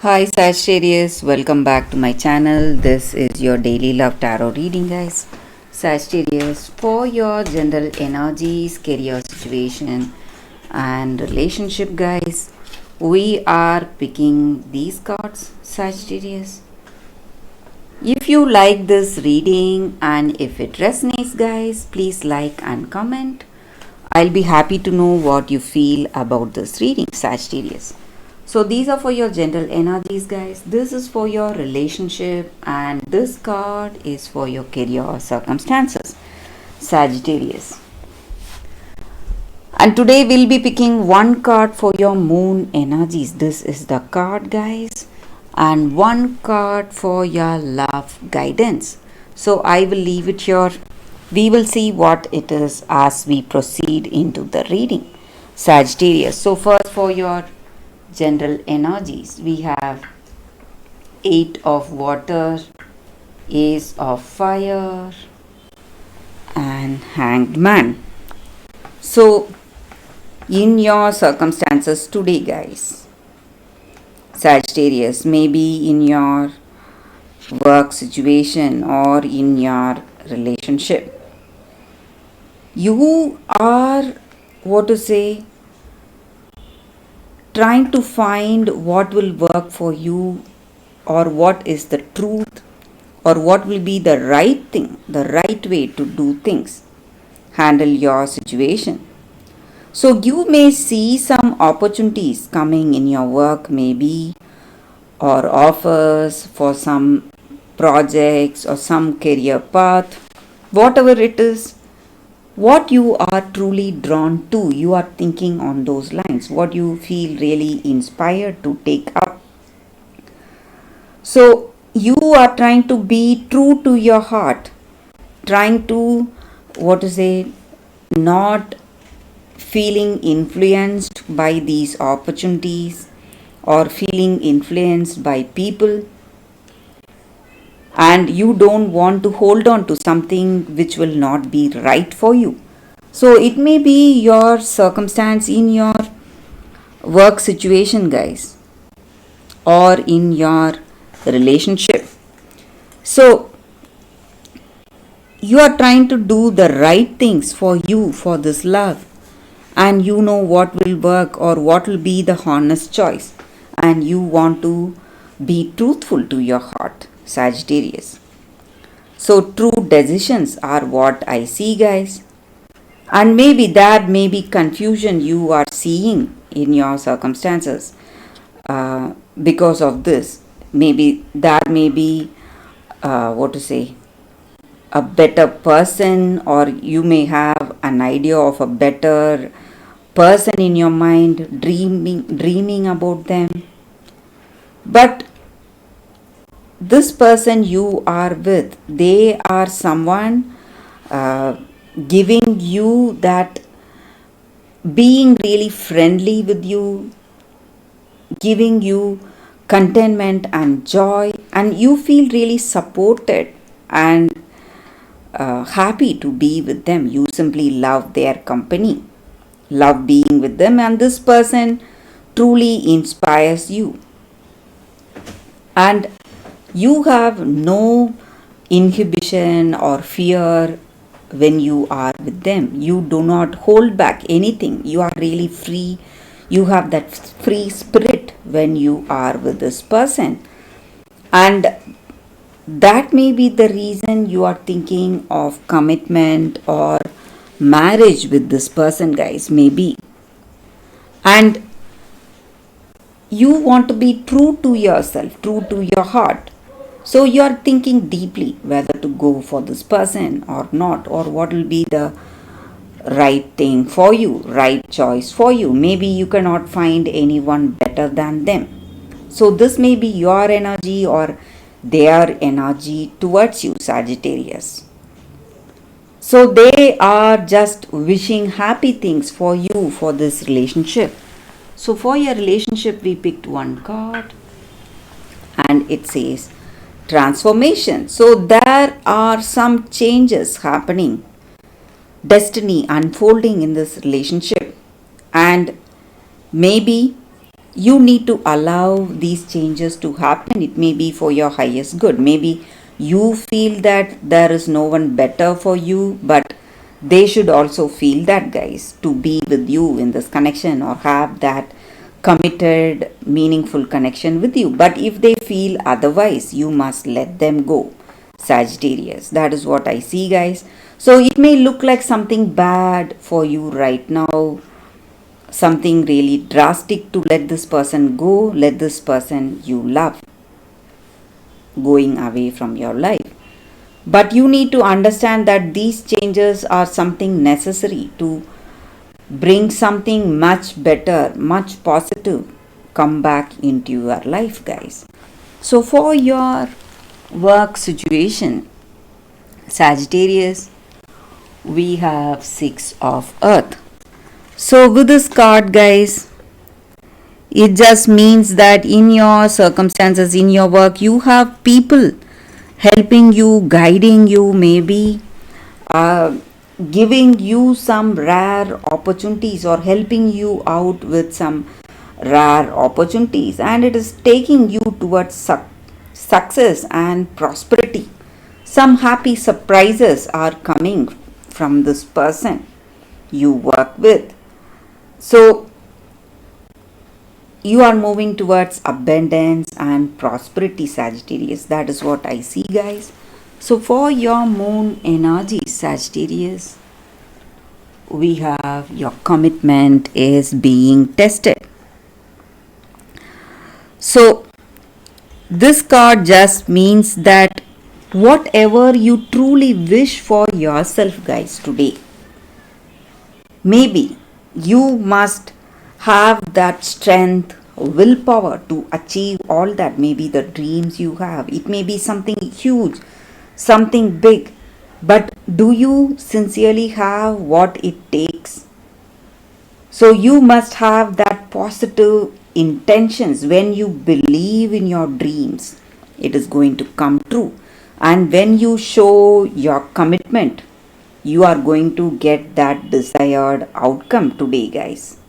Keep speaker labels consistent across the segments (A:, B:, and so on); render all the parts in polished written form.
A: Hi Sagittarius, welcome back to my channel. This is your daily love tarot reading, guys. Sagittarius, for your general energies, career situation, and relationship, guys, we are picking these cards, Sagittarius. If you like this reading and if it resonates, guys, please like and comment. I'll be happy to know what you feel about this reading, Sagittarius. So these are for your general energies, guys. This is for your relationship and this card is for your career circumstances, Sagittarius. And today we'll be picking one card for your moon energies. This is the card, guys. And one card for your love guidance. So I will leave it here. We will see what it is as we proceed into the reading, Sagittarius. So first for your general energies, we have Eight of Water, Ace of Fire, and Hanged Man. So in your circumstances today, guys, Sagittarius, maybe in your work situation or in your relationship, you are, trying to find what will work for you, or what is the truth, or what will be the right thing, the right way to do things, handle your situation. So you may see some opportunities coming in your work, maybe, or offers for some projects or some career path, whatever it is, what you are truly drawn to, you are thinking on those lines, what you feel really inspired to take up. So you are trying to be true to your heart, trying to, not feeling influenced by these opportunities or feeling influenced by people, and you don't want to hold on to something which will not be right for you. So it may be your circumstance in your work situation, guys, or in your relationship. So you are trying to do the right things for you, for this love, and you know what will work or what will be the honest choice, and you want to be truthful to your heart, Sagittarius. So true decisions are what I see, guys. And maybe that may be confusion you are seeing in your circumstances because of this. Maybe that may be, a better person, or you may have an idea of a better person in your mind, dreaming about them. But this person you are with, they are someone giving you that, being really friendly with you, giving you contentment and joy, and you feel really supported and happy to be with them. You simply love their company, love being with them, and this person truly inspires you. And you have no inhibition or fear when you are with them. You do not hold back anything. You are really free. You have that free spirit when you are with this person. And that may be the reason you are thinking of commitment or marriage with this person, guys, maybe. And you want to be true to yourself, true to your heart. So you are thinking deeply whether to go for this person or not, or what will be the right thing for you, right choice for you. Maybe you cannot find anyone better than them. So this may be your energy or their energy towards you, Sagittarius. So they are just wishing happy things for you for this relationship. So for your relationship, we picked one card and it says transformation. So there are some changes happening, destiny unfolding in this relationship, and maybe you need to allow these changes to happen. It may be for your highest good. Maybe you feel that there is no one better for you, but they should also feel that, guys, to be with you in this connection or have that committed, meaningful connection with you. But if they feel otherwise, you must let them go, Sagittarius. That is what I see, guys. So it may look like something bad for you right now, something really drastic to let this person go, let this person you love going away from your life. But you need to understand that these changes are something necessary to bring something much better, much positive come back into your life, guys. So for your work situation, Sagittarius, we have 6 of Earth. So with this card, guys, it just means that in your circumstances, in your work, you have people helping you, guiding you, maybe giving you some rare opportunities or helping you out with some rare opportunities, and it is taking you towards success and prosperity. Some happy surprises are coming from this person you work with. So you are moving towards abundance and prosperity, Sagittarius. That is what I see, guys. So for your moon energy, Sagittarius, we have your commitment is being tested. So this card just means that whatever you truly wish for yourself, guys, today, maybe you must have that strength, willpower to achieve all that. Maybe the dreams you have, it may be something huge, something big, but do you sincerely have what it takes? So you must have that positive intentions. When you believe in your dreams, it is going to come true. And when you show your commitment, you are going to get that desired outcome today, guys.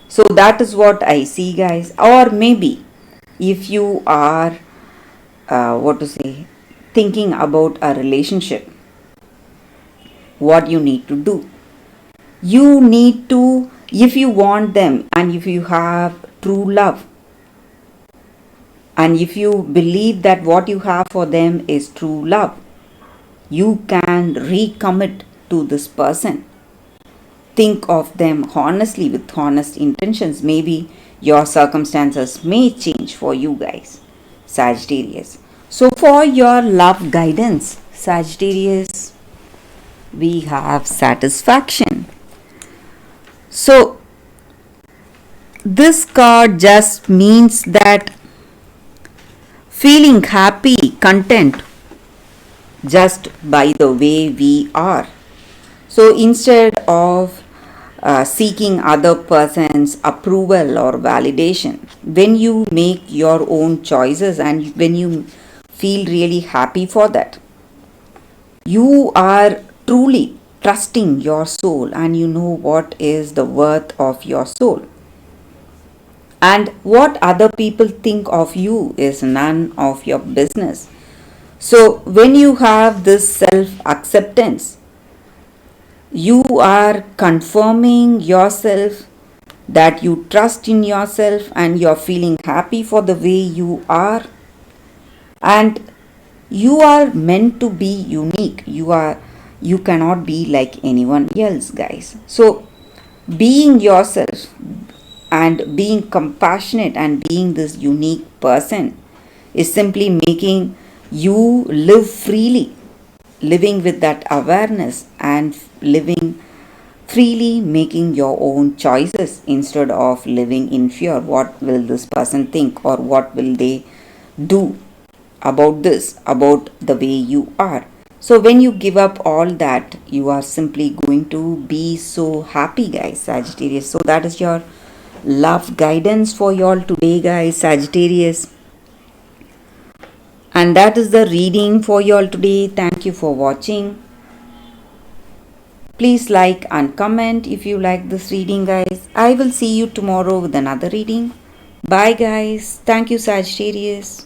A: So that is what I see, guys. Or maybe if you are thinking about a relationship, what you need to do, you need to, if you want them and if you have true love and if you believe that what you have for them is true love, you can recommit to this person. Think of them honestly with honest intentions. Maybe your circumstances may change for you, guys, Sagittarius. So for your love guidance, Sagittarius, we have satisfaction. So this card just means that feeling happy, content just by the way we are. So instead of seeking other person's approval or validation, when you make your own choices and when you feel really happy for that, you are truly trusting your soul and you know what is the worth of your soul. And what other people think of you is none of your business. So when you have this self-acceptance, you are confirming yourself that you trust in yourself and you're feeling happy for the way you are. And you are meant to be unique. You cannot be like anyone else, guys. So being yourself and being compassionate and being this unique person is simply making you live freely, living with that awareness and living freely, making your own choices instead of living in fear. What will this person think or what will they do about this, about the way you are? So when you give up all that, you are simply going to be so happy, guys, Sagittarius. So that is your love guidance for y'all today, guys, Sagittarius. And that is the reading for y'all today. Thank you for watching. Please like and comment if you like this reading, guys. I will see you tomorrow with another reading. Bye, guys. Thank you, Sagittarius.